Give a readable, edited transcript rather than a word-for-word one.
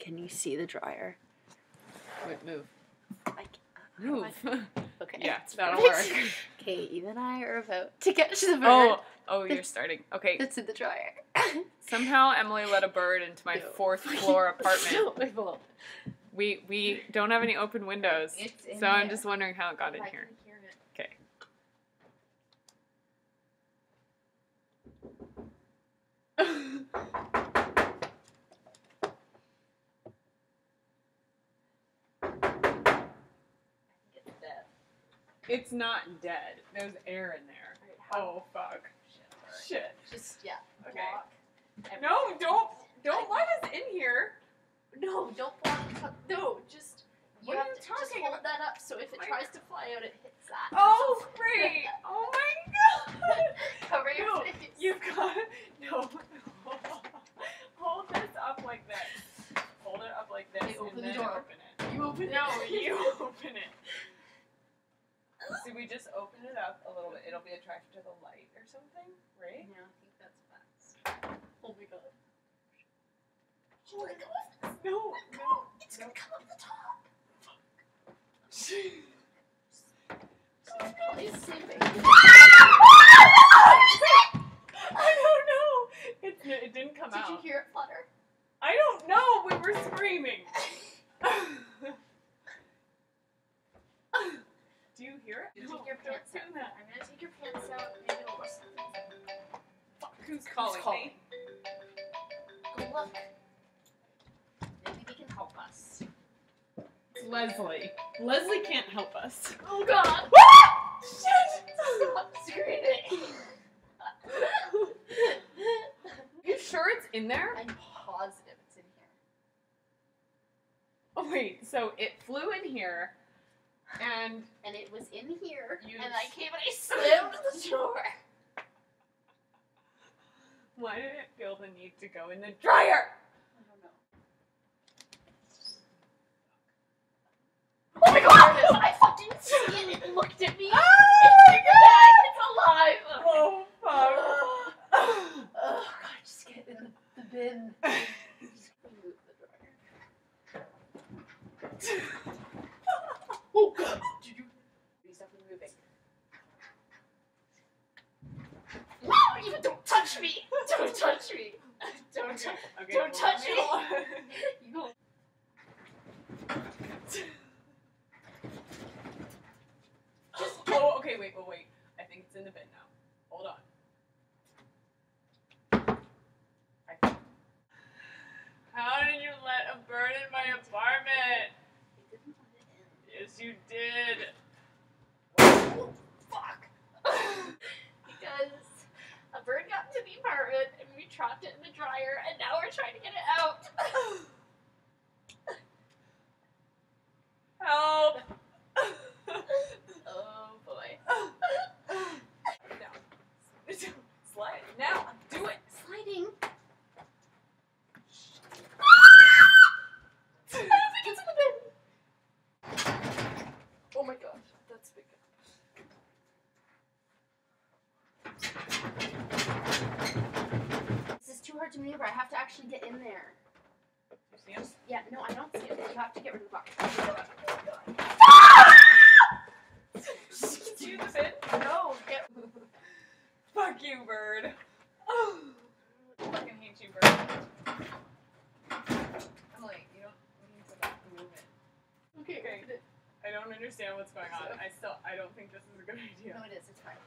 Can you see the dryer? Wait, move. Move. Okay. Yeah, that'll work. Okay, Eve and I are about to catch the bird. Oh, you're starting. Okay. That's in the dryer. Somehow Emily let a bird into my 4th floor apartment. It's not my fault. We don't have any open windows, so I'm just wondering how it got in here. Okay. It's not dead. There's air in there. Oh fuck. Shit. Just Okay. No, don't let us in here. No, don't block. No, just What are you talking just hold about? that up so if it tries to fly out, it hits that. Oh great! Oh my god! Cover your face. You've got no. Hold this up like this. Hold it up like this, Okay, open and the then door. open it. You open it. No, you open it. So we just open it up a little bit. It'll be attracted to the light or something, right? Yeah, I think that's fast. Oh my god. Oh my god. No. It's gonna come up the top. Please save it. I don't know. It didn't come out. Did you hear it flutter? I don't know. We were screaming. Do you hear it? Take your pants out. I'm gonna take your pants out. Maybe it'll listen. Fuck, who's calling me? Go look. Maybe they can help us. It's Leslie. Leslie can't help us. Oh god! Shit! Stop screaming! You sure it's in there? I'm positive it's in here. Oh wait, so it flew in here, and it was in here, You and I came and I slammed the door. why did it feel the need to go in the dryer? I don't know. Oh my god! I fucking see it! It looked at me! It's back! It's alive! Oh fuck. Oh god, just get in the bin. Just remove the dryer. Oh god! Did you... He's definitely moving. No! You don't touch me! Don't touch me! Don't touch Okay, Don't touch me! me! You go. Oh, okay, wait. I think it's in the bin now. Hold on. How did you let a bird in my apartment? I didn't let it in. Yes, you did. Oh, fuck! Because a bird got into the apartment and we trapped it in the dryer and now we're trying to get it out. Help! Oh boy. No. Slide. Now. Do it. Sliding. I don't think it's in the bin. Oh my gosh, that's big. This is too hard to maneuver. I have to actually get in there. You see him? Yeah, no, I don't see it. You have to get rid of the box. Do the bin? No, get. Fuck you, bird. Oh. I fucking hate you, bird. Emily, you don't need to move it. Okay. I don't understand what's going on. I don't think this is a good idea. No, it is. It's fine.